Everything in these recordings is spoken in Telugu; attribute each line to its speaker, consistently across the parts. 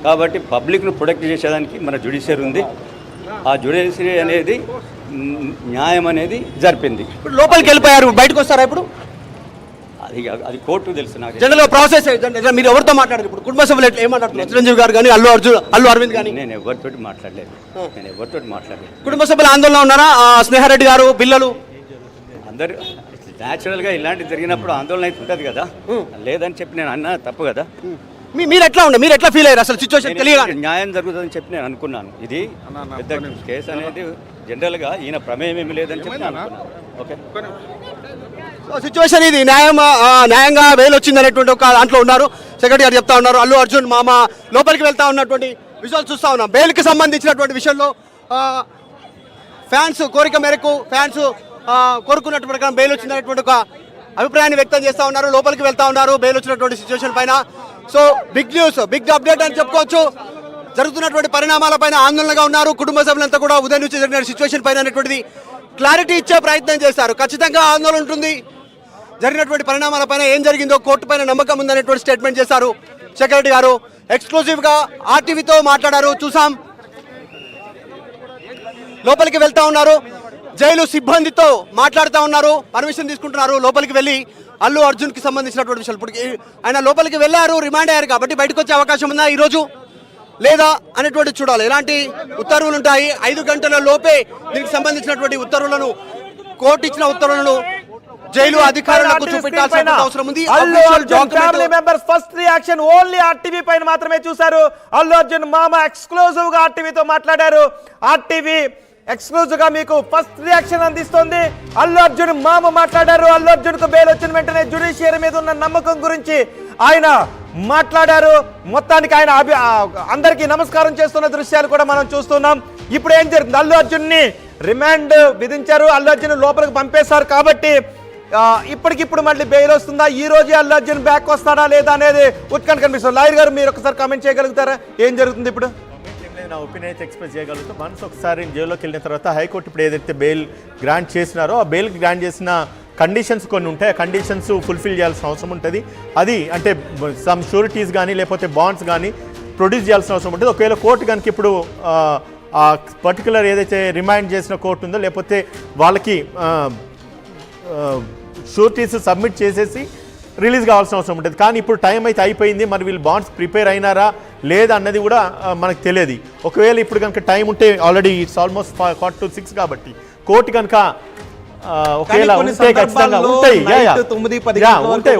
Speaker 1: కాబట్టి పబ్లిక్ను ప్రొటెక్ట్ చేసేదానికి మన జ్యుడిషియరీ ఉంది. ఆ జ్యుడిషియరీ అనేది న్యాయం అనేది జరిపింది.
Speaker 2: ఇప్పుడు లోపలికి వెళ్ళిపోయారు, బయటకు వస్తారా ఇప్పుడు?
Speaker 1: అది కోర్టు తెలుసు నాకు.
Speaker 2: జనరల్గా ప్రాసెస్ మీరు ఎవరితో మాట్లాడారు? ఇప్పుడు కుటుంబ సభ్యులు ఎట్లా ఏమంటారు? చిరంజీవి గారు కానీ అల్లు అరవింద్ కానీ?
Speaker 1: నేను ఎవరితో మాట్లాడలేదు.
Speaker 2: కుటుంబ సభ్యులు ఆందోళన ఉన్నారా? స్నేహారెడ్డి గారు, పిల్లలు
Speaker 1: అందరు న్యాచురల్గా ఇలాంటివి జరిగినప్పుడు ఆందోళన అయితే ఉంటుంది కదా. లేదని చెప్పి నేను అన్నా తప్పు కదా.
Speaker 2: మీరు ఎట్లా ఉండే, మీరు ఎట్లా ఫీల్ అయ్యారు? అసలు సిచ్యువేషన్ తెలియదు,
Speaker 1: న్యాయం జరుగుతుందని చెప్పి నేను అనుకున్నాను. ఇది పెద్ద కేసు అనేది జనరల్గా ఈయన ప్రమేయం ఏమి లేదని చెప్పి నేను అనుకున్నాను. ఓకే,
Speaker 2: సిచ్యువేషన్ ఇది న్యాయంగా వేలు వచ్చింది అనేటువంటి ఒక దాంట్లో ఉన్నారు. సెక్రటరీ గారు చెప్తా ఉన్నారు. అల్లు అర్జున్ మామ లోపలికి వెళ్తా ఉన్నటువంటి విజువల్ చూస్తూ ఉన్నాం. బెయిల్కి సంబంధించినటువంటి విషయంలో ఫ్యాన్స్ కోరిక మేరకు ఫ్యాన్స్ కోరుకున్నటువంటి ప్రకారం బెయిల్ వచ్చిందనేటువంటి ఒక అభిప్రాయాన్ని వ్యక్తం చేస్తూ ఉన్నారు. లోపలికి వెళ్తా ఉన్నారు బెయిల్ వచ్చినటువంటి సిచ్యువేషన్ పైన. So big news, big update అని చెప్పుకోవచ్చు. జరుగుతున్నటువంటి పరిణామాలపైన ఆందోళనగా ఉన్నారు. కుటుంబ సభ్యులంతా కూడా ఉదయం నుంచి జరిగిన సిచ్యువేషన్ పైన అనేటువంటిది క్లారిటీ ఇచ్చే ప్రయత్నం చేశారు. ఖచ్చితంగా ఆందోళన ఉంటుంది. జరిగినటువంటి పరిణామాలపైన ఏం జరిగిందో కోర్టు పైన నమ్మకం ఉందనేటువంటి స్టేట్మెంట్ చేశారు సెక్రటరీ గారు. ఎక్స్క్లూజివ్గా ఆర్టీవీతో మాట్లాడారు, చూసాం. లోపలికి వెళ్తా ఉన్నారు, జైలు సిబ్బందితో మాట్లాడుతూ ఉన్నారు, పర్మిషన్ తీసుకుంటున్నారు. లోపలికి వెళ్ళి అల్లు అర్జున్కి సంబంధించినటువంటి విషయాలు ఇప్పుడు ఆయన లోపలికి వెళ్ళారు, రిమాండ్ అయ్యారు కాబట్టి బయటకు వచ్చే అవకాశం ఉందా ఈరోజు లేదా అనేటువంటి చూడాలి. ఎలాంటి ఉత్తర్వులు ఉంటాయి, 5 గంటల లోపే దీనికి సంబంధించినటువంటి ఉత్తర్వులను కోర్టు ఇచ్చిన ఉత్తర్వులను జైలు అధికారులకు చూపించాల్సిన అవసరం ఉంది.
Speaker 3: Allu Arjun family members first reaction only RTV పైన మాత్రమే చూశారు. అల్లు అర్జున్ మామ ఎక్స్క్లూజివ్ గా ఆర్టీవీతో మాట్లాడారు. ఆర్టీవీ ఎక్స్క్లూజివ్ గా మీకు ఫస్ట్ రియాక్షన్ అందిస్తోంది. అల్లు అర్జున్ మామ మాట్లాడారు. అల్లు అర్జున్ కు బెయిల్ వచ్చిన వెంటనే జ్యుడిషియరీ మీద ఉన్న నమ్మకం గురించి ఆయన మాట్లాడారు. మొత్తానికి ఆయన అందరికీ నమస్కారం చేస్తున్న దృశ్యాలు కూడా మనం చూస్తున్నాం. ఇప్పుడు ఏం జరుగుతుంది? అల్లు అర్జున్ ని రిమాండ్ విధించారు, అల్లు అర్జున్ లోపలికి పంపేశారు. కాబట్టి ఇప్పటికిప్పుడు మళ్ళీ బెయిల్ వస్తుందా, ఈ రోజు అల్లు అర్జున్ బ్యాక్ వస్తాడా లేదా అనేది ఉత్కంఠ కనిపిస్తుంది. లాయర్ గారు మీరు ఒకసారి కామెంట్ చేయగలుగుతారా, ఏం జరుగుతుంది ఇప్పుడు?
Speaker 4: నా ఒపీనియన్ అయితే ఎక్స్ప్రెస్ చేయగలుగుతాం. మనసు ఒకసారి జైల్లోకి వెళ్ళిన తర్వాత హైకోర్టు ఇప్పుడు ఏదైతే బెయిల్ గ్రాంట్ చేసినారో ఆ బెయిల్ గ్రాంట్ చేసిన కండిషన్స్ కొన్ని ఉంటాయి. ఆ కండిషన్స్ ఫుల్ఫిల్ చేయాల్సిన అవసరం ఉంటుంది. అది అంటే సమ్ షూరిటీస్ కానీ లేకపోతే బాండ్స్ కానీ ప్రొడ్యూస్ చేయాల్సిన అవసరం ఉంటుంది. ఒకవేళ కోర్టు కనుక ఇప్పుడు ఆ పర్టికులర్ ఏదైతే రిమైండ్ చేసిన కోర్టు ఉందో లేకపోతే వాళ్ళకి షూరిటీస్ సబ్మిట్ చేసేసి రిలీజ్ కావాల్సిన అవసరం ఉంటుంది. కానీ ఇప్పుడు టైం అయితే అయిపోయింది. మరి వీళ్ళు బాండ్స్ ప్రిపేర్ అయినారా లేదా అన్నది కూడా మనకు తెలియదు. ఒకవేళ ఇప్పుడు కనుక టైం ఉంటే ఆల్రెడీ ఇట్స్ ఆల్మోస్ట్ 4 to 6 కాబట్టి కోర్టు కనుక ఒకవేళ ఉంటే ఖచ్చితంగా ఉంటాయి.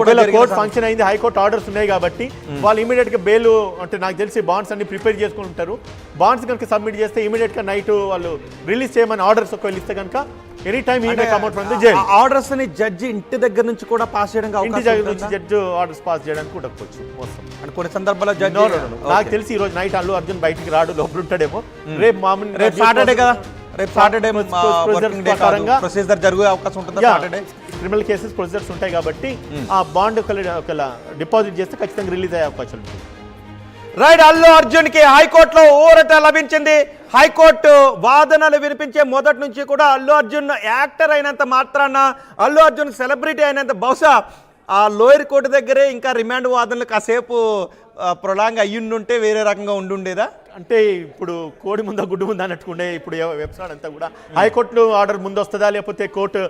Speaker 4: ఒకవేళ కోర్టు ఫంక్షన్ అయింది, హైకోర్టు ఆర్డర్స్ ఉన్నాయి కాబట్టి వాళ్ళు ఇమీడియట్ గా బెయిల్ అంటే నాకు తెలిసి బాండ్స్ అన్ని ప్రిపేర్ చేసుకుని ఉంటారు. బాండ్స్ కనుక సబ్మిట్ చేస్తే ఇమీడియట్ గా నైట్ వాళ్ళు రిలీజ్ చేయమని ఆర్డర్స్ ఒకవేళ ఇస్తే కనుక any time he may come out from the jail.
Speaker 3: Orders ని జడ్జి ఇంటి దగ్గర నుంచి కూడా పాస్ చేయడానికి అవకాశం
Speaker 4: ఇంటి దగ్గర నుంచి జడ్జి ఆర్డర్స్ పాస్ చేయడానికి కూడా ఉండకపోవచ్చు మోసం.
Speaker 3: అంటే కొన్ని సందర్భాల్లో జడ్జి
Speaker 4: నాకు తెలిసి ఈ రోజు నైట్ అల్లు అర్జున్ బయటికి రాడు, లోపల ఉంటాడేమో. రేపు మామూలు
Speaker 3: రేపు సాటర్డే కదా, రేపు సాటర్డే ప్రొసీజర్ జరిగే అవకాశం ఉంటుంది. సాటర్డే
Speaker 4: క్రిమినల్ కేసెస్ ప్రొసీజర్స్ ఉంటాయి కాబట్టి ఆ బాండ్ ఒకవేళ డిపాజిట్ చేస్తే ఖచ్చితంగా రిలీజ్ అయ్యే అవకాశం ఉంటుంది.
Speaker 3: రైట్, అల్లు అర్జున్ కి హైకోర్టులో ఊరట లభించింది. హైకోర్టు వాదనలు వినిపించే మొదటి నుంచి కూడా అల్లు అర్జున్ యాక్టర్ అయినంత మాత్రాన, అల్లు అర్జున్ సెలబ్రిటీ అయినంత బహుశా ఆ లోయర్ కోర్టు దగ్గరే ఇంకా రిమాండ్ వాదనలు కాసేపు ప్రొలాంగ్ అయ్యుండుంటే వేరే రకంగా ఉండుండేదా?
Speaker 4: అంటే ఇప్పుడు కోడి ముందా గుడ్డు ముందా అన్నట్టుకుండే ఇప్పుడు వెబ్సైట్ అంతా కూడా హైకోర్టు ఆర్డర్ ముందు వస్తుందా లేకపోతే కోర్టు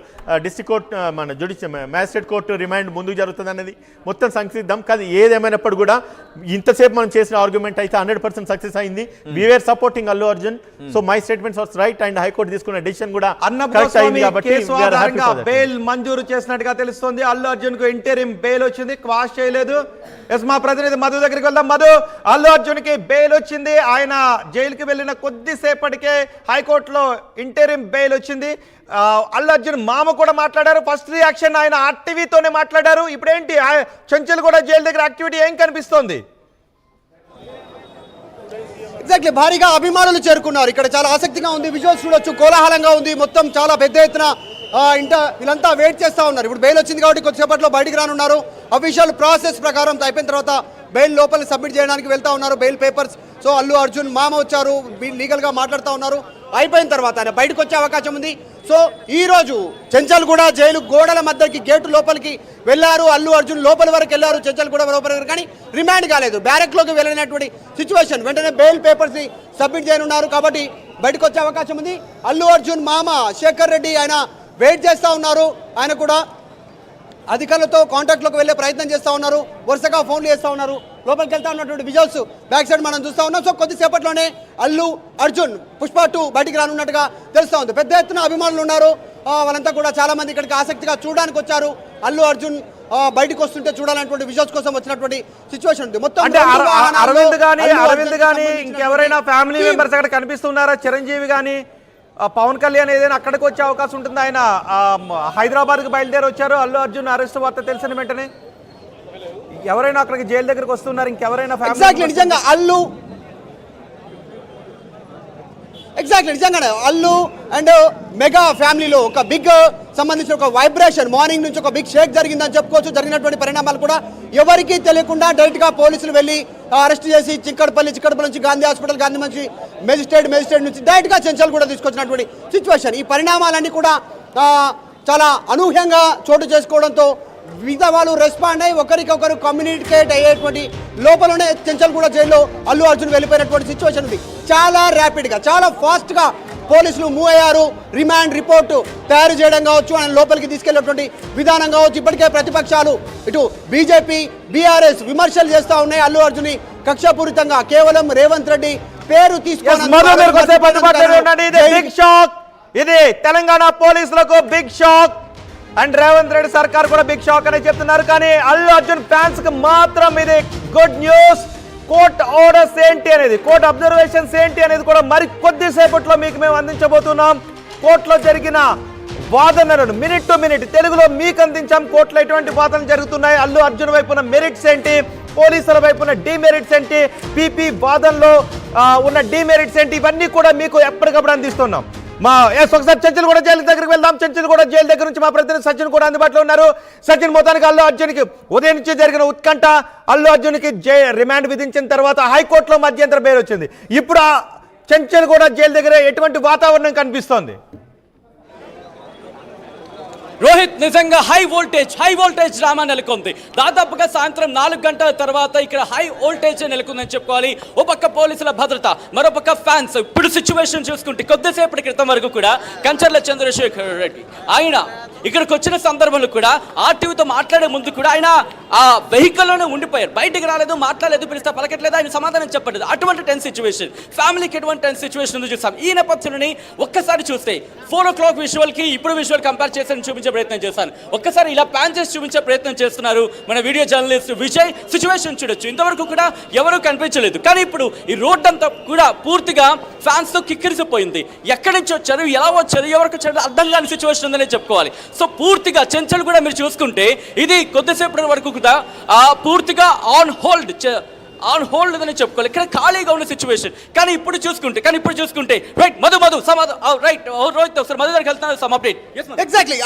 Speaker 4: డిస్ట్రిక్ట్ కోర్టు మన మ్యాజిస్ట్రేట్ కోర్టు రిమాండ్ ముందుకు జరుగుతుంది అనేది మొత్తం సంసిద్ధం. కానీ ఏదేమైనప్పుడు కూడా ఇంతసేపు మనం చేసిన ఆర్గ్యుమెంట్ అయితే 100% సక్సెస్ అయింది. We are supporting Allu Arjun. So my statements was right and high court తీసుకున్న డెసిషన్ కూడా కరెక్ట్ అయింది కాబట్టి
Speaker 3: బెయిల్ మంజూరు చేసినట్టుగా తెలుస్తుంది. అల్లు అర్జున్ కు ఇంటరిమ్ బెయిల్ వచ్చింది, క్వాష్ చేయలేదు. ఎస్, మా ప్రతినిధి మధు దగ్గరికి వెళ్దాం. మధు, అల్లు అర్జున్ కి బెయిల్ వచ్చింది, ఆయన జైలుకి వెళ్ళిన కొద్దిసేపటికే హైకోర్టులో ఇంటరిమ్ బెయిల్ వచ్చింది. అల్లు అర్జున్ మామ కూడా మాట్లాడారు. ఫస్ట్ రియాక్షన్ ఆయన ఆర్టీవీతోనే మాట్లాడారు. ఇప్పుడేంటి చెంచల్ కూడా జైలు దగ్గర యాక్టివిటీ ఏం కనిపిస్తోంది?
Speaker 2: ఎగ్జాక్ట్లీ, భారీగా అభిమానులు చేరుకున్నారు. ఇక్కడ చాలా ఆసక్తిగా ఉంది, విజువల్స్ చూడొచ్చు, కోలాహలంగా ఉంది. మొత్తం చాలా పెద్ద ఎత్తున వీళ్ళంతా వెయిట్ చేస్తూ ఉన్నారు. ఇప్పుడు బెయిల్ వచ్చింది కాబట్టి కొద్దిసేపట్లో బయటికి రానున్నారు. అఫీషియల్ ప్రాసెస్ ప్రకారం అయిపోయిన తర్వాత బెయిల్ లోపల సబ్మిట్ చేయడానికి వెళ్తా ఉన్నారు bail papers. So Allu Arjun మామ వచ్చారు, లీగల్గా మాట్లాడుతూ ఉన్నారు. అయిపోయిన తర్వాత ఆయన బయటకు వచ్చే అవకాశం ఉంది. సో ఈ రోజు చెంచల్గూడ జైలు గోడల మధ్యకి గేటు లోపలికి వెళ్ళారు అల్లు అర్జున్, లోపల వరకు వెళ్ళారు చెంచల్గూడ లోపలికి, కానీ రిమాండ్ కాలేదు, బ్యారెక్లోకి వెళ్ళినటువంటి సిచ్యువేషన్. వెంటనే బెయిల్ పేపర్స్ని సబ్మిట్ చేయనున్నారు కాబట్టి బయటకు వచ్చే అవకాశం ఉంది. అల్లు అర్జున్ మామ శేఖర్ రెడ్డి ఆయన వెయిట్ చేస్తూ ఉన్నారు, ఆయన కూడా అధికారులతో కాంటాక్ట్లోకి వెళ్ళే ప్రయత్నం చేస్తూ ఉన్నారు, వరుసగా ఫోన్లు చేస్తూ ఉన్నారు. లోపలికి వెళ్తా ఉన్నటువంటి విజువల్స్ బ్యాక్ సైడ్ మనం చూస్తూ ఉన్నాం. సో కొద్దిసేపట్లోనే అల్లు అర్జున్ పుష్ప 2 బయటికి రానున్నట్టుగా తెలుస్తూ ఉంది. పెద్ద ఎత్తున అభిమానులు ఉన్నారు, వాళ్ళంతా కూడా చాలా మంది ఇక్కడికి ఆసక్తిగా చూడడానికి వచ్చారు. అల్లు అర్జున్ బయటకు వస్తుంటే చూడాలన్నటువంటి విజువల్స్ కోసం వచ్చినటువంటి సిచ్యువేషన్ ఉంది. మొత్తం
Speaker 3: అరవింద్ గానీ ఇంకెవరైనా ఫ్యామిలీ మెంబర్స్ అక్కడ కనిపిస్తున్నారా? చిరంజీవి గానీ పవన్ కళ్యాణ్ ఏదైనా అక్కడికి వచ్చే అవకాశం ఉంటుంది? ఆయన హైదరాబాద్కి బయలుదేరి వచ్చారు, అల్లు అర్జున్ అరెస్ట్ వార్త తెలిసిన వెంటనే ఎవరైనా అక్కడికి జైలు దగ్గరకు వస్తున్నారు? ఇంకెవరైనా
Speaker 2: నిజంగా నిజంగానే అల్లు అండ్ మెగా ఫ్యామిలీలో ఒక బిగ్ సంబంధించిన ఒక వైబ్రేషన్, మార్నింగ్ నుంచి ఒక బిగ్ షేక్ జరిగిందని చెప్పుకోవచ్చు. జరిగినటువంటి పరిణామాలు కూడా ఎవరికీ తెలియకుండా డైరెక్ట్గా పోలీసులు వెళ్ళి అరెస్ట్ చేసి చిక్కడపల్లి నుంచి గాంధీ హాస్పిటల్, గాంధీ నుంచి మెజిస్ట్రేట్ నుంచి డైరెక్ట్గా చెంచల్ కూడా తీసుకొచ్చినటువంటి సిచ్యువేషన్. ఈ పరిణామాలన్నీ కూడా చాలా అనూహ్యంగా చోటు చేసుకోవడంతో మిగతా వాళ్ళు రెస్పాండ్ అయ్యి ఒకరికొకరు కమ్యూనికేట్ అయ్యేటువంటి లోపలనే చెంచల్గూడ జైల్లో అల్లు అర్జున్ వెళ్ళిపోయినటువంటి సిచ్యువేషన్ ఉంది. చాలా ర్యాపిడ్గా చాలా ఫాస్ట్గా పోలీసులు మూవ్ అయ్యారు. రిమాండ్ రిపోర్టు తయారు చేయడం కావచ్చు, ఆయన లోపలికి తీసుకెళ్లేటువంటి విధానం కావచ్చు. ఇప్పటికే ప్రతిపక్షాలు ఇటు బీజేపీ బీఆర్ఎస్ విమర్శలు చేస్తూ ఉన్నాయి అల్లు అర్జున్ కక్షపూరితంగా కేవలం రేవంత్ రెడ్డి పేరు తీసుకొని.
Speaker 3: ఇది తెలంగాణ పోలీసులకు big shock and Revanth Reddy సర్కార్ కూడా బిగ్ షాక్ అనే చెప్తున్నారు. కానీ అల్లు అర్జున్ ఫ్యాన్స్ కి మాత్రం ఇది గుడ్ న్యూస్. కోర్ట్ ఆర్డర్స్ ఏంటి అనేది, కోర్ట్ అబ్జర్వేషన్స్ ఏంటి అనేది కూడా మరి కొద్దిసేపట్లో మీకు మేము అందించబోతున్నాం. కోర్టులో జరిగిన వాదనలను మినిట్ టు మినిట్ తెలుగులో మీకు అందించాం. కోర్టులో ఎటువంటి వాదనలు జరుగుతున్నాయి, అల్లు అర్జున్ వైపున మెరిట్స్ ఏంటి, పోలీసుల వైపున డిమెరిట్స్ ఏంటి, పీపీ వాదనలో ఉన్న డిమెరిట్స్ ఏంటి, ఇవన్నీ కూడా మీకు ఎప్పటికప్పుడు అందిస్తున్నాం. ఒకసారి చెంచల్గూడ జైలు దగ్గరికి వెళ్దాం. చెంచల్గూడ జైలు దగ్గర నుంచి మా ప్రతినిధి సచిన్ కూడా అందుబాటులో ఉన్నారు. సచిన్, మొత్తానికి అల్లు అర్జున్కి ఉదయం నుంచి జరిగిన ఉత్కంఠ, అల్లు అర్జున్కి రిమాండ్ విధించిన తర్వాత హైకోర్టులో మధ్యంతర బెయిల్ వచ్చింది. ఇప్పుడు ఆ చెంచల్గూడ జైలు దగ్గర ఎటువంటి వాతావరణం కనిపిస్తోంది?
Speaker 5: రోహిత్, నిజంగా హై వోల్టేజ్ డ్రామా నెలకొంది. దాదాపుగా సాయంత్రం 4 గంటల తర్వాత ఇక్కడ హై వోల్టేజ్ నెలకొందని చెప్పుకోవాలి. ఓ పక్క పోలీసుల భద్రత, మరో పక్క ఫ్యాన్స్. ఇప్పుడు సిచ్యువేషన్ చూసుకుంటే కొద్దిసేపటి క్రితం వరకు కూడా కంచర్ల చంద్రశేఖర్ రెడ్డి ఆయన ఇక్కడికి వచ్చిన సందర్భంలో కూడా ఆర్టీవీతో మాట్లాడే ముందు కూడా ఆయన ఆ వెహికల్లోనే ఉండిపోయారు, బయటికి రాలేదు, మాట్లాడలేదు, పిలిస్తే పలకట్లేదు, ఆయన సమాధానం చెప్పలేదు. అటువంటి టెన్స్ సిచ్యువేషన్, ఫ్యామిలీకి ఎటువంటి టెన్స్ సిచ్యువేషన్ ఉంది చూస్తాం. ఈ నేపథ్యంలోని ఒక్కసారి చూస్తే 4 o'clock విజువల్కి ఇప్పుడు విజువల్ కంపేర్ చేసి చూపించే ప్రయత్నం చేస్తాను. ఒక్కసారి ఇలా ప్లాన్ చేసి చూపించే ప్రయత్నం చేస్తున్నారు మన వీడియో జర్నలిస్ట్ విజయ్. సిచ్యువేషన్ చూడొచ్చు, ఇంతవరకు కూడా ఎవరు కనిపించలేదు. కానీ ఇప్పుడు ఈ రోడ్ అంతా కూడా పూర్తిగా ఫ్యాన్స్ తో కిక్కిరిసిపోయింది. ఎక్కడి నుంచి వచ్చారు, ఎలా వచ్చారు, ఎవరికి వచ్చారు అర్థం కాని సిచ్యువేషన్ ఉందనే చెప్పుకోవాలి. సో పూర్తిగా చెంచల్ కూడా మీరు చూసుకుంటే ఇది కొద్దిసేపటి వరకు కూడా పూర్తిగా ఆన్ హోల్డ్ అని చెప్పుకోవాలి. ఇక్కడ ఖాళీగా ఉన్న సిచ్యువేషన్. కానీ ఇప్పుడు చూసుకుంటే రైట్ మధు రైట్ రోహిత్ ఒకసారి మధు దగ్గరికి వెళ్తున్నారు. Some update.
Speaker 2: Exactly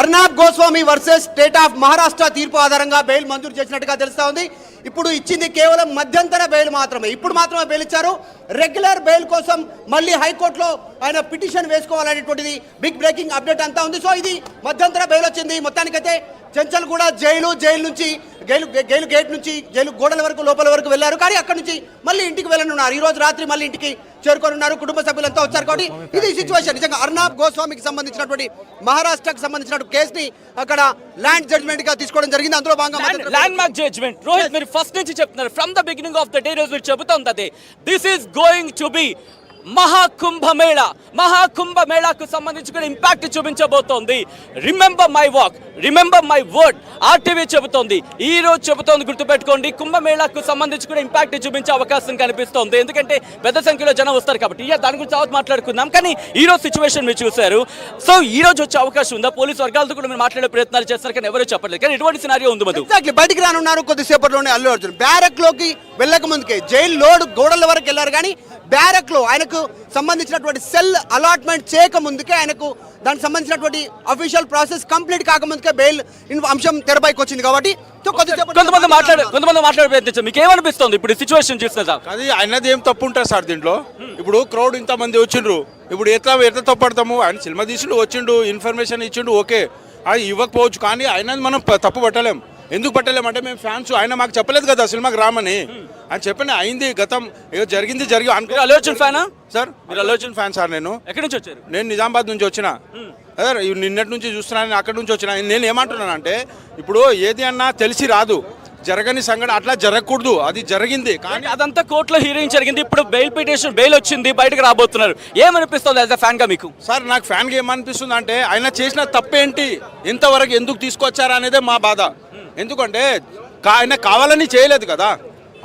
Speaker 2: Arnab Goswami versus state of Maharashtra తీర్పు ఆధారంగా బెయిల్ మంజూరు చేసినట్టుగా తెలుస్తా ఉంది. ఇప్పుడు ఇచ్చింది కేవలం మధ్యంతర బెయిల్ మాత్రమే. ఇప్పుడు మాత్రమే బెయిల్ ఇచ్చారు. రెగ్యులర్ బెయిల్ కోసం మళ్ళీ హైకోర్టులో ఆయన పిటిషన్ వేసుకోవాలనేటువంటిది బిగ్ బ్రేకింగ్ అప్డేట్ అంతా ఉంది. సో ఇది మధ్యంతర బెయిల్ వచ్చింది. మొత్తానికైతే చెంచల్గూడ జైలు నుంచి జైలు గేట్ నుంచి జైలు గోడల వరకు లోపల వరకు వెళ్ళారు. కానీ అక్కడి నుంచి మళ్ళీ ఇంటికి వెళ్ళనున్నారు. ఈ రోజు రాత్రి మళ్ళీ ఇంటికి చేరుకోనున్నారు. కుటుంబ సభ్యులంతా వచ్చారు. కాబట్టి ఇది సిచ్యువేషన్. నిజంగా అర్నాబ్ గోస్వామికి సంబంధించినటువంటి మహారాష్ట్రకి సంబంధించిన కేసుని అక్కడ ల్యాండ్ జడ్జ్మెంట్ గా తీసుకోవడం జరిగింది. అందులో భాగంగా
Speaker 5: ల్యాండ్ మార్క్ జడ్జ్మెంట్. రోహిత్, మీరు ఫస్ట్ నుంచి చెప్తున్నారు, from the beginning of the day రోజు చెబుతుంది అదే, this is going to be మహాకుంభమేళాకు సంబంధించి కూడా ఇంపాక్ట్ చూపించబోతోంది. రిమెంబర్ మై వర్డ్ ఆర్టీవీ చెబుతోంది, ఈ రోజు చెబుతోంది, గుర్తుపెట్టుకోండి. కుంభమేళాకు సంబంధించి కూడా ఇంపాక్ట్ చూపించే అవకాశం కనిపిస్తోంది. ఎందుకంటే పెద్ద సంఖ్యలో జనం వస్తారు కాబట్టి. దాని గురించి తర్వాత మాట్లాడుకుందాం. కానీ ఈ రోజు సిచ్యువేషన్ మీరు చూశారు. సో ఈ రోజు వచ్చే అవకాశం ఉందా? పోలీసు వర్గాలతో కూడా మీరు మాట్లాడే ప్రయత్నాలు చేస్తారు, కానీ ఎవరు చెప్పలేదు. కానీ ఎటువంటి సినారియో ఉంది మధు?
Speaker 2: బయటికి రానున్నారు కొద్దిసేపట్లోనే అల్లు అర్జున్. బ్యారక్ లోకి వెళ్ళక ముందుకే జైలు లోడ్ గోడల వరకు వెళ్ళారు. కానీ బ్యారక్ లో ఆయనకు సంబంధించినటువంటి సెల్ అలాట్మెంట్ చేయక ముందుకే, ఆయనకు దానికి సంబంధించినటువంటి అఫీషియల్ ప్రాసెస్ కంప్లీట్ కాకముందుకే బెయిల్ అంశం తెరపైకి వచ్చింది. కాబట్టి సో సో కొద్దిసేపు
Speaker 5: కొంతమంది మాట్లాడే ప్రయత్నించారు. మీకు ఏమనిపిస్తుంది ఇప్పుడు సిచ్యువేషన్ చూస్తే సార్?
Speaker 6: అది ఆయనది ఏం తప్పు ఉంటుంది సార్ దీంట్లో. ఇప్పుడు క్రౌడ్ ఇంతమంది వచ్చిండ్రు, ఇప్పుడు ఎట్లా తప్పడతాము? ఆయన సినిమా తీసిండు, వచ్చిండు, ఇన్ఫర్మేషన్ ఇచ్చిండు, ఓకే. అది ఇవ్వకపోవచ్చు, కానీ ఆయన మనం తప్పు పట్టలేం. ఎందుకు పట్టలేమంటే మేము ఫ్యాన్స్, ఆయన మాకు చెప్పలేదు కదా సినిమాకి రామని. ఆయన చెప్పిన అయింది, గతం జరిగింది
Speaker 5: మీరు అల్లు అర్జున్ ఫ్యానా
Speaker 6: సార్? మీరు అల్లు అర్జున్ ఫ్యాన్ సార్. నేను
Speaker 5: ఎక్కడి నుంచి వచ్చారు?
Speaker 6: నేను నిజామాబాద్ నుంచి వచ్చిన. అదే నిన్నటి నుంచి చూస్తున్నాను, అక్కడి నుంచి వచ్చిన. నేను ఏమంటున్నానంటే ఇప్పుడు ఏది అన్నా తెలిసి రాదు, జరగని సంఘటన అట్లా జరగకూడదు, అది జరిగింది.
Speaker 5: కానీ అదంతా కోర్టులో హీరింగ్ జరిగింది, ఇప్పుడు బెయిల్ వచ్చింది, బయటకు రాబోతున్నారు. ఏమనిపిస్తుంది యాజ్ అ ఫ్యాన్ గా మీకు?
Speaker 6: సార్ నాకు ఫ్యాన్గా ఏమనిపిస్తుంది అంటే ఆయన చేసిన తప్పేంటి, ఇంతవరకు ఎందుకు తీసుకొచ్చారా అనేదే మా బాధ. ఎందుకంటే ఆయన కావాలని చేయలేదు కదా,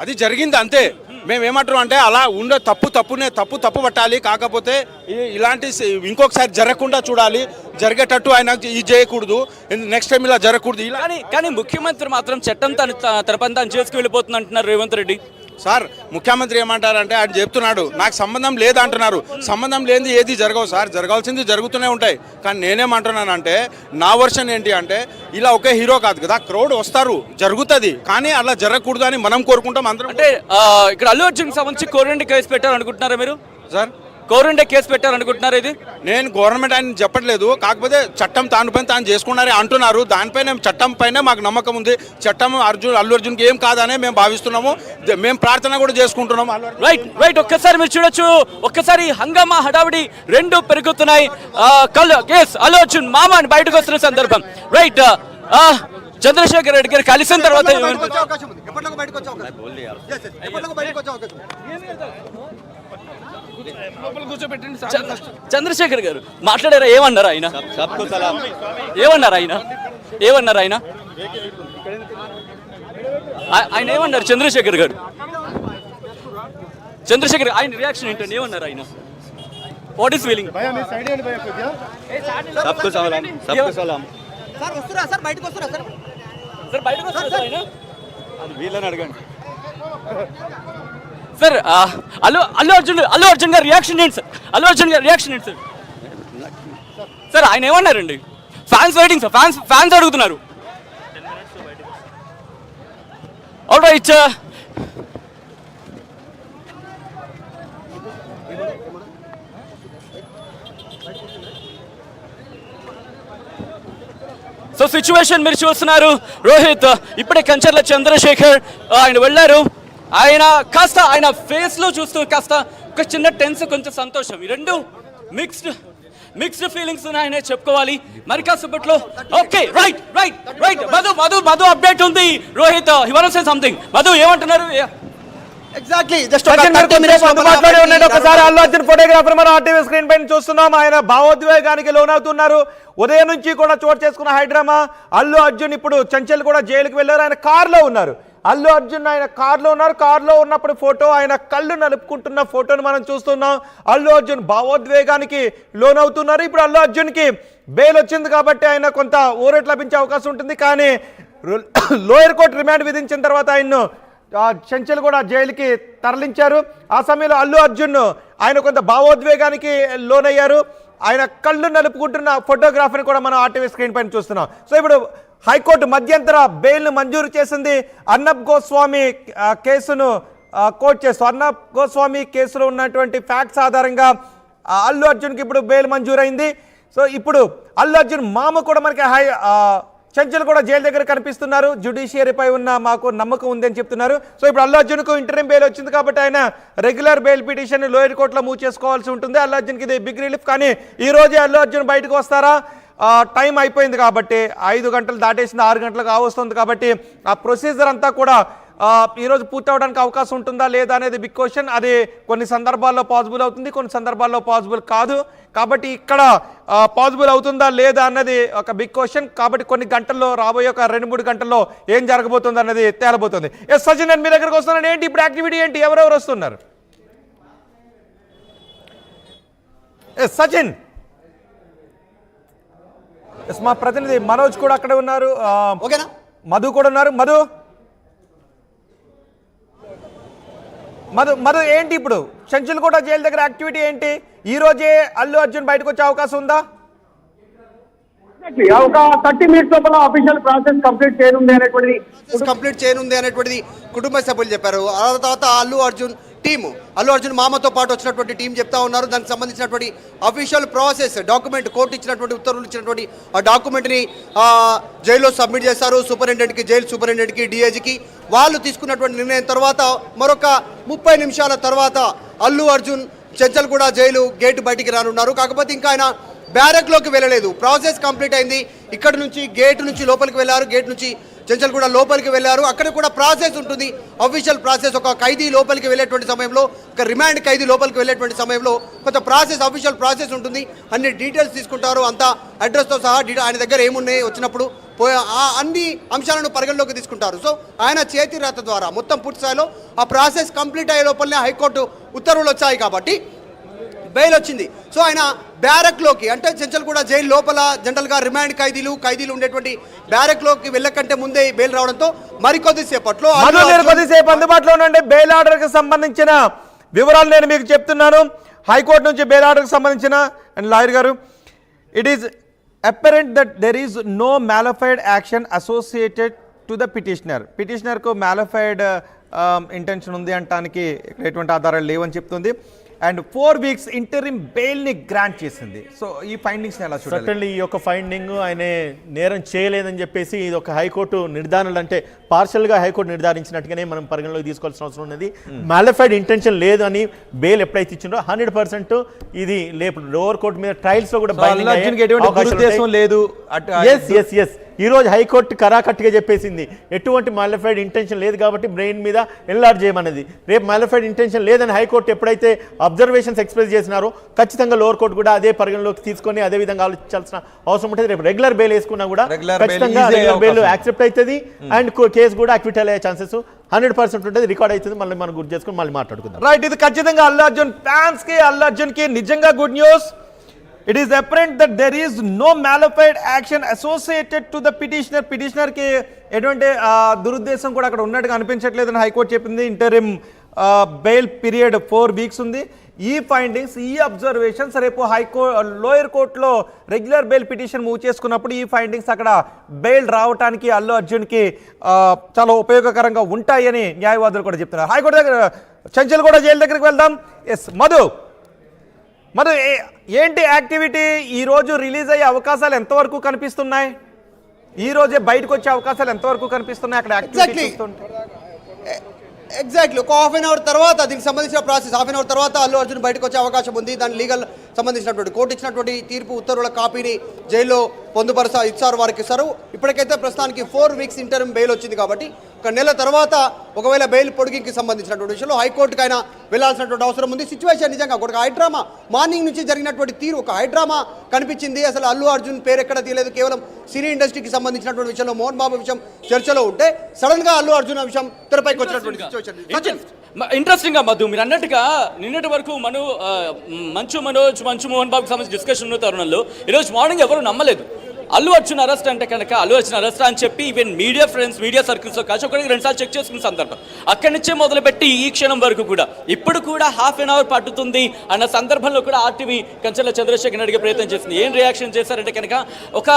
Speaker 6: అది జరిగింది అంతే. మేమేమంటాం అంటే అలా తప్పు పట్టాలి, కాకపోతే ఇలాంటి ఇంకొకసారి జరగకుండా చూడాలి, జరిగేటట్టు ఆయన ఇది చేయకూడదు, నెక్స్ట్ టైం ఇలా జరగకూడదు. ఇలా
Speaker 5: కానీ ముఖ్యమంత్రి మాత్రం చట్టం తన పని తాను చేసుకు వెళ్ళిపోతుంది అంటున్నారు రేవంత్ రెడ్డి.
Speaker 6: సార్ ముఖ్యమంత్రి ఏమంటారంటే ఆయన చెప్తున్నాడు నాకు సంబంధం లేదు అంటున్నారు. సంబంధం లేనిది ఏది జరగవు సార్, జరగాల్సింది జరుగుతూనే ఉంటాయి. కానీ నేనేమంటున్నానంటే నా వర్షన్ ఏంటి అంటే ఇలా ఒకే హీరో కాదు కదా, క్రౌడ్ వస్తారు, జరుగుతుంది, కానీ అలా జరగకూడదు అని మనం కోరుకుంటాం అందరం.
Speaker 5: అంటే ఇక్కడ అల్లు అర్జున్ సంబంధించి కోరండి కేసు పెట్టారు అనుకుంటున్నారా మీరు?
Speaker 6: సార్
Speaker 5: కోరండే కేసు పెట్టారు అనుకుంటున్నారు? ఇది
Speaker 6: నేను గవర్నమెంట్ ఆయన చెప్పట్లేదు, కాకపోతే చట్టం తాను పైన తాను చేసుకున్నారే అంటున్నారు. దానిపైన చట్టం పైన మాకు నమ్మకం ఉంది. చట్టం అల్లు అర్జున్కి ఏం కాదనే మేము భావిస్తున్నాము, మేము ప్రార్థన కూడా చేసుకుంటున్నాము.
Speaker 5: రైట్ ఒక్కసారి మీరు చూడొచ్చు, ఒక్కసారి హంగామా హడావిడి రెండు పెరుగుతున్నాయి. అల్లు అర్జున్ మామ అని బయటకు వస్తున్న సందర్భం. రైట్ చంద్రశేఖర్ రెడ్డి గారు కలిసిన తర్వాత చంద్రశేఖర్ గారు మాట్లాడారా? ఏమన్నారు ఆయన? ఆయన ఏమన్నారు చంద్రశేఖర్ గారు? ఆయన రియాక్షన్ ఏంటండి? ఏమన్నారు ఆయన? What is feeling?
Speaker 1: వీళ్ళని అడగండి
Speaker 5: సార్. అల్లు అర్జున్ గారు రియాక్షన్ ఏంటి సార్? సార్ ఆయన ఏమన్నారండి? ఫ్యాన్స్ వెయిటింగ్ సార్, ఫ్యాన్స్ అడుగుతున్నారు. ఆల్ రైట్ సో సిచ్యువేషన్ మీరు చూస్తున్నారు. రోహిత్ ఇప్పుడే కంచర్ల చంద్రశేఖర్ ఆయన వెళ్ళారు. ఆయన కాస్త ఆయన ఫేస్ లో చూస్తూ కాస్త ఒక చిన్న టెన్స్, కొంచెం సంతోషం, ఈ రెండు మిక్స్డ్ ఫీలింగ్స్ ఉన్నాయనే చెప్పుకోవాలి. మరి కాసేపట్లో ఓకే రైట్ మధు అప్డేట్ ఉంది. Rohit he wants to say something. Madhu ఏమంటున్నారు?
Speaker 2: ఎగ్జాక్ట్లీ
Speaker 3: ఒకసారి అల్లు అర్జున్ ఫోటోగ్రాఫర్ మనం ఆర్టీవీ స్క్రీన్ పైన చూస్తున్నాం. ఆయన భావోద్వేగానికి లోనవుతున్నారు. ఉదయం నుంచి కూడా చోటు చేసుకున్న హైడ్రామా. అల్లు అర్జున్ ఇప్పుడు చంచల్ కూడా జైలుకి వెళ్ళారు. ఆయన కారులో ఉన్నారు. అల్లు అర్జున్ ఆయన కారులో ఉన్నారు. కారులో ఉన్నప్పుడు ఫోటో, ఆయన కళ్ళు నలుపుకుంటున్న ఫోటోను మనం చూస్తున్నాం. అల్లు అర్జున్ భావోద్వేగానికి లోనవుతున్నారు. ఇప్పుడు అల్లు అర్జున్కి బెయిల్ వచ్చింది కాబట్టి ఆయన కొంత ఊరట లభించే అవకాశం ఉంటుంది. కానీ లోయర్ కోర్టు రిమాండ్ విధించిన తర్వాత ఆయన్ను చంచల్ కూడా జైలుకి తరలించారు. ఆ సమయంలో అల్లు అర్జున్ ఆయన కొంత భావోద్వేగానికి లోనయ్యారు. ఆయన కళ్ళు నలుపుకుంటున్న ఫోటోగ్రాఫర్ని కూడా మనం ఆర్టీవీ స్క్రీన్ పైన చూస్తున్నాం. సో ఇప్పుడు హైకోర్టు మధ్యంతర బెయిల్ను మంజూరు చేసింది. అర్నబ్ గోస్వామి కేసును కోర్టు చేస్తూ అర్నబ్ గోస్వామి కేసులో ఉన్నటువంటి ఫ్యాక్ట్స్ ఆధారంగా అల్లు అర్జున్కి ఇప్పుడు బెయిల్ మంజూరైంది. సో ఇప్పుడు అల్లు అర్జున్ మామ కూడా మనకి చంచల్ కూడా జైలు దగ్గర కనిపిస్తున్నారు. జ్యుడిషియరీపై ఉన్న మాకు నమ్మకం ఉందని చెప్తున్నారు. సో ఇప్పుడు అల్లు అర్జున్కు ఇంటరిమ్ బెయిల్ వచ్చింది కాబట్టి ఆయన రెగ్యులర్ బెయిల్ పిటిషన్ లోయర్ కోర్టులో మూవ్ చేసుకోవాల్సి ఉంటుంది. అల్లు అర్జున్కి ఇది బిగ్ రిలీఫ్. కానీ ఈ రోజే అల్లు అర్జున్ బయటకు వస్తారా? టైం అయిపోయింది కాబట్టి, 5 గంటలు దాటేసింది, 6 గంటలకు కావస్తుంది కాబట్టి ఆ ప్రొసీజర్ అంతా కూడా ఈరోజు పూర్తి అవడానికి అవకాశం ఉంటుందా లేదా అనేది బిగ్ క్వశ్చన్. అది కొన్ని సందర్భాల్లో పాసిబుల్ అవుతుంది, కొన్ని సందర్భాల్లో పాసిబుల్ కాదు. కాబట్టి ఇక్కడ పాసిబుల్ అవుతుందా లేదా అన్నది ఒక బిగ్ క్వశ్చన్. కాబట్టి కొన్ని గంటల్లో, రాబోయే ఒక 2-3 గంటల్లో ఏం జరగబోతుంది అన్నది తేలబోతుంది. సచిన్, నేను మీ దగ్గరకు వస్తున్నాను. ఏంటి ఇప్పుడు యాక్టివిటీ ఏంటి? ఎవరెవరు వస్తున్నారు? సచిన్, మా ప్రతినిధి మనోజ్ కూడా అక్కడే ఉన్నారు. మధు కూడా ఉన్నారు. మధు ఏంటి ఇప్పుడు చంచల్ కూడా జైలు దగ్గర యాక్టివిటీ ఏంటి? ఈ రోజే అల్లు అర్జున్ బయటకు వచ్చే అవకాశం ఉందా?
Speaker 7: ఒక 30 మినిట్స్ లోపల అఫీషియల్ ప్రాసెస్ కంప్లీట్ చేయనుంది అనేటువంటిది
Speaker 2: కుటుంబ సభ్యులు చెప్పారు. ఆ తర్వాత అల్లు అర్జున్ మామతో పాటు వచ్చినటువంటి టీం చెప్తా ఉన్నారు. దానికి సంబంధించినటువంటి అఫీషియల్ ప్రాసెస్ డాక్యుమెంట్, కోర్టు ఇచ్చినటువంటి ఉత్తర్వులు ఇచ్చినటువంటి ఆ డాక్యుమెంట్ని జైల్లో సబ్మిట్ చేస్తారు. జైలు సూపరింటెండెంట్కి, డిఐజీకి. వాళ్ళు తీసుకున్నటువంటి నిర్ణయం తర్వాత మరొక 30 నిమిషాల తర్వాత అల్లు అర్జున్ చెంచల్గూడ జైలు గేటు బయటికి రానున్నారు. కాకపోతే ఇంకా ఆయన బ్యారక్లోకి వెళ్ళలేదు. ప్రాసెస్ కంప్లీట్ అయింది. ఇక్కడ నుంచి గేటు నుంచి లోపలికి వెళ్ళారు. గేట్ నుంచి చెంచల్గూడ లోపలికి వెళ్ళారు. అక్కడ కూడా ప్రాసెస్ ఉంటుంది, అఫీషియల్ ప్రాసెస్. ఒక ఖైదీ లోపలికి వెళ్ళేటువంటి సమయంలో, ఒక రిమాండ్ ఖైదీ లోపలికి వెళ్ళేటువంటి సమయంలో కొంత ప్రాసెస్, అఫీషియల్ ప్రాసెస్ ఉంటుంది. అన్ని డీటెయిల్స్ తీసుకుంటారు, అంతా అడ్రస్తో సహా. ఆయన దగ్గర ఏమున్నాయి వచ్చినప్పుడు అన్ని అంశాలను పరిగణలోకి తీసుకుంటారు. సో ఆయన చేతి రాత ద్వారా మొత్తం పూర్తి స్థాయిలో ఆ ప్రాసెస్ కంప్లీట్ అయ్యే లోపలనే హైకోర్టు ఉత్తర్వులు వచ్చాయి కాబట్టి బెయిల్ వచ్చింది. సో ఆయన బ్యారక్లోకి, అంటే చెంచల్గూడ జైలు లోపల జనరల్గా రిమాండ్ ఖైదీలు ఉండేటువంటి బ్యారక్లోకి వెళ్ళకంటే ముందే బెయిల్ రావడంతో కొద్దిసేపు
Speaker 3: అందుబాటులో ఉండే బెయిల్ ఆర్డర్కి సంబంధించిన వివరాలు నేను మీకు చెప్తున్నాను. హైకోర్టు నుంచి బెయిల్ ఆర్డర్కి సంబంధించిన అండ్ లాయర్ గారు, it is apparent that there is no malified action associated to the petitioner కు malified ఇంటెన్షన్ ఉంది అంటానికి ఎటువంటి ఆధారాలు లేవని చెప్తుంది. అండ్ 4 weeks ఇంటరిమ్ బెయిల్ని గ్రాంట్ చేసింది. సో ఈ ఫైండింగ్స్ ఎలా చూడాలి?
Speaker 4: సర్టన్లీ ఈ యొక్క ఫైండింగ్ ఆయన నేరం చేయలేదని చెప్పేసి ఇది ఒక హైకోర్టు నిర్ధారణ, అంటే పార్షల్గా హైకోర్టు నిర్ధారించినట్టుగానే మనం పరిగణలోకి తీసుకోవాల్సిన అవసరం ఉన్నది. మాలిఫైడ్ ఇంటెన్షన్ లేదు అని బెయిల్ ఎప్పుడైతే ఇచ్చిందో 100% ఇది లేపు లోవర్ కోర్టు మీద ట్రయల్స్లో కూడా
Speaker 3: లేదు.
Speaker 4: ఈ రోజు హైకోర్టు కరాకట్టుగా చెప్పేసింది ఎటువంటి మాలిఫైడ్ ఇంటెన్షన్ లేదు కాబట్టి బ్రెయిన్ మీద ఎన్లార్జ్ చేయమన్నది. రేపు మాలిఫైడ్ ఇంటెన్షన్ లేదని హైకోర్టు ఎప్పుడైతే అబ్జర్వేషన్స్ ఎక్స్ప్రెస్ చేసినారో ఖచ్చితంగా లోవర్ కోర్టు కూడా అదే పరిగణలోకి తీసుకొని అదే విధంగా ఆలోచించాల్సిన అవసరం ఉంటుంది. రేపు రెగ్యులర్ బెయిల్ వేసుకున్నా కూడా ఖచ్చితంగా రెగ్యులర్ బెయిల్ యాక్సెప్ట్ అవుతుంది అండ్ కేసు కూడా అక్విటల్ అయ్యే ఛాన్సెస్ 100% ఉంటుంది. రికార్డ్ అవుతుంది. మళ్ళీ మనం గుర్తు చేసుకుని మళ్ళీ మాట్లాడుకుందాం.
Speaker 3: రైట్, ఇది ఖచ్చితంగా అల్లు అర్జున్ ఫ్యాన్స్ కి, అల్లు అర్జున్ కి నిజంగా good news. It is apparent that there is no malified action associated to the petitioner కి ఎటువంటి దురుద్దేశం కూడా అక్కడ ఉన్నట్టుగా అనిపించట్లేదని హైకోర్టు చెప్పింది. ఇంటరిమ్ బెయిల్ పీరియడ్ 4 weeks ఉంది. ఈ ఫైండింగ్స్, ఈ అబ్జర్వేషన్స్ రేపు లోయర్ కోర్టులో రెగ్యులర్ బెయిల్ పిటిషన్ మూవ్ చేసుకున్నప్పుడు ఈ ఫైండింగ్స్ అక్కడ బెయిల్ రావడానికి అల్లు అర్జున్కి చాలా ఉపయోగకరంగా ఉంటాయని న్యాయవాదులు కూడా చెప్తున్నారు. హైకోర్టు దగ్గర చెంచల్గూడ జైలు దగ్గరికి వెళ్దాం. ఎస్ మధు, ఏంటి యాక్టివిటీ? ఈరోజు రిలీజ్ అయ్యే అవకాశాలు ఎంతవరకు కనిపిస్తున్నాయి? ఈ రోజే బయటకు వచ్చే అవకాశాలు ఎంతవరకు కనిపిస్తున్నాయి అక్కడ?
Speaker 2: ఎగ్జాక్ట్లీ ఒక హాఫ్ అన్ అవర్ తర్వాత దీనికి సంబంధించిన ప్రాసెస్, హాఫ్ అన్ అవర్ తర్వాత అల్లు అర్జున్ బయటకు వచ్చే అవకాశం ఉంది. దాని లీగల్ సంబంధించినటువంటి కోర్టు ఇచ్చినటువంటి తీర్పు ఉత్తర్వుల కాపీని జైల్లో ఇచ్చారు, వారికి ఇస్తారు. ఇప్పటికైతే ప్రస్తుతానికి 4 weeks ఇంటర్మ్ బెయిల్ వచ్చింది కాబట్టి 1 నెల తర్వాత ఒకవేళ బెయిల్ పొడిగింకి సంబంధించినటువంటి విషయంలో హైకోర్టుకి ఆయన వెళ్లాల్సినటువంటి అవసరం ఉంది. సిచ్యువేషన్ నిజంగా ఒక హైడ్రామా, మార్నింగ్ నుంచి జరిగినటువంటి తీరు ఒక హైడ్రామా కనిపించింది. అసలు అల్లు అర్జున్ పేరు ఎక్కడ తీయలేదు. కేవలం సినీ ఇండస్ట్రీకి సంబంధించినటువంటి విషయంలో మోహన్ బాబు విషయం చర్చలో ఉంటే సడన్ గా అల్లు అర్జున్ విషయం తెరపైకి వచ్చినటువంటి సిచ్యువేషన్.
Speaker 5: ఇంట్రెస్టింగ్ గా మధు, మీరు అన్నట్టుగా నిన్నటి వరకు మంచు మోహన్ బాబుకి సంబంధించి డిస్కషన్ ఉన్న తరుణంలో ఈరోజు మార్నింగ్ ఎవరు నమ్మలేదు. అల్లు అర్జున్ అరెస్ట్ అంటే కనుక అల్లు అర్జున్ అరెస్ట్ అని చెప్పి ఈవెన్ మీడియా ఫ్రెండ్స్, మీడియా సర్కిల్స్లో కలిసి ఒకరికి 2 సార్లు చెక్ చేసుకున్న సందర్భం. అక్కడి నుంచే మొదలుపెట్టి ఈ క్షణం వరకు కూడా ఇప్పుడు కూడా హాఫ్ అన్ అవర్ పట్టుతుంది అన్న సందర్భంలో కూడా ఆర్టీవీ కంచెల చంద్రశేఖర్ అడిగే ప్రయత్నం చేసింది. ఏం రియాక్షన్ చేశారంటే కనుక ఒక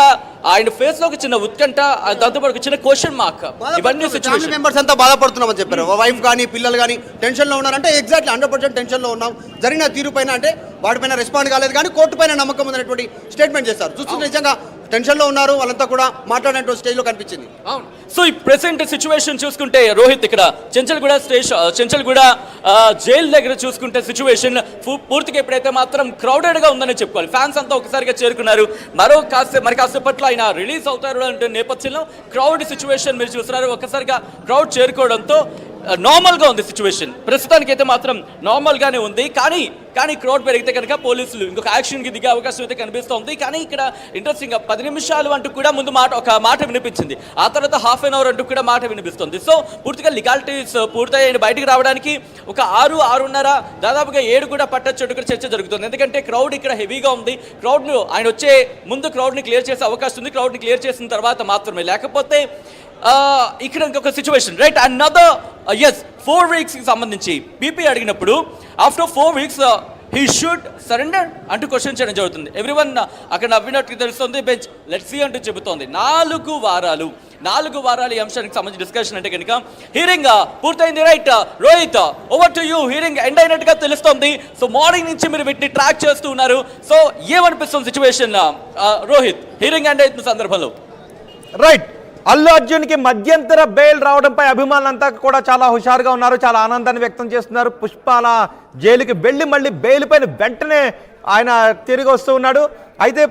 Speaker 5: ఆయన ఫేస్ లో ఒక చిన్న ఉత్కంఠ, దాంతోపాటు చిన్న క్వశ్చన్ మార్క్. ఇవన్నీ
Speaker 2: ఫ్యామిలీ మెంబర్స్ అంతా బాధపడుతున్నామని చెప్పారు. వైఫ్ కానీ పిల్లలు కానీ టెన్షన్లో ఉన్నారంటే ఎగ్జాక్ట్లీ 100% టెన్షన్లో ఉన్నాం. జరిగిన తీరు పైన అంటే వాటిపైన రెస్పాండ్ కాలేదు కానీ కోర్టు పైన నమ్మకం ఉందనేటువంటి స్టేట్మెంట్ చేశారు. చూస్తుంటే నిజంగా టెన్షన్లో ఉన్నారు. వాళ్ళంతా కూడా మాట్లాడేటువంటి స్టేజ్లో కనిపించింది.
Speaker 5: అవును. సో ఈ ప్రెసెంట్ సిచ్యువేషన్ చూసుకుంటే రోహిత్, ఇక్కడ చెంచల్గూడ జైలు దగ్గర చూసుకుంటే సిచ్యువేషన్ పూర్తిగా ఎప్పుడైతే మాత్రం క్రౌడెడ్గా ఉందని చెప్పుకోవాలి. ఫ్యాన్స్ అంతా ఒకసారిగా చేరుకున్నారు. మరి కాసేపట్లో ఆయన రిలీజ్ అవుతారు అంటే నేపథ్యంలో క్రౌడ్ సిచ్యువేషన్ మీరు చూస్తున్నారు. ఒక్కసారిగా క్రౌడ్ చేరుకోవడంతో నార్మల్గా ఉంది సిచ్యువేషన్. ప్రస్తుతానికి అయితే మాత్రం నార్మల్గానే ఉంది. కానీ క్రౌడ్ పెరిగితే కనుక పోలీసులు ఇంకొక యాక్షన్కి దిగే అవకాశం అయితే కనిపిస్తోంది. కానీ ఇక్కడ ఇంట్రెస్టింగ్గా 10 నిమిషాలు అంటూ కూడా ముందు ఒక మాట వినిపించింది. ఆ తర్వాత హాఫ్ అన్ అవర్ అంటూ కూడా మాట వినిపిస్తుంది. సో పూర్తిగా లీగాలిటీస్ పూర్తయ్యి బయటికి రావడానికి ఒక 6-6:30 దాదాపుగా 7 కూడా పట్టొచ్చు కూడా చర్చ జరుగుతుంది. ఎందుకంటే క్రౌడ్ ఇక్కడ హెవీగా ఉంది. క్రౌడ్ను ఆయన వచ్చే ముందు క్రౌడ్ని క్లియర్ చేసే అవకాశం ఉంది. క్రౌడ్ని క్లియర్ చేసిన తర్వాత మాత్రమే, లేకపోతే ఇక్కడ ఇంకొక సిచ్యువేషన్ రైట్. అనదర్ 4 weeks కి సంబంధించి బీపీ అడిగినప్పుడు after 4 weeks he should surrender అంటూ క్వశ్చన్ చేయడం జరుగుతుంది. ఎవ్రీవన్ అక్కడ నవ్వినట్టు తెలుస్తుంది. బెంచ్ లెట్స్ సీ అంటూ చెబుతోంది. 4 వారాలు ఈ అంశానికి సంబంధించి డిస్కషన్ అంటే కనుక హీరింగ్ పూర్తయింది. Right Rohit, over to you. Hearing end అయినట్టుగా తెలుస్తోంది. సో మార్నింగ్ నుంచి మీరు వీటిని ట్రాక్ చేస్తూ ఉన్నారు. సో ఏమనిపిస్తుంది సిచ్యువేషన్ రోహిత్, హీరింగ్ ఎండ్ అయిన సందర్భంలో?
Speaker 3: రైట్, అల్లు అర్జున్కి మధ్యంతర బెయిల్ రావడంపై అభిమానులంతా కూడా చాలా హుషారుగా ఉన్నారు, చాలా ఆనందాన్ని వ్యక్తం చేస్తున్నారు. పుష్పాల జైలుకి వెళ్ళి మళ్ళీ బెయిల్ పైన వెంటనే ఆయన తిరిగి వస్తూ ఉన్నాడు. అయితే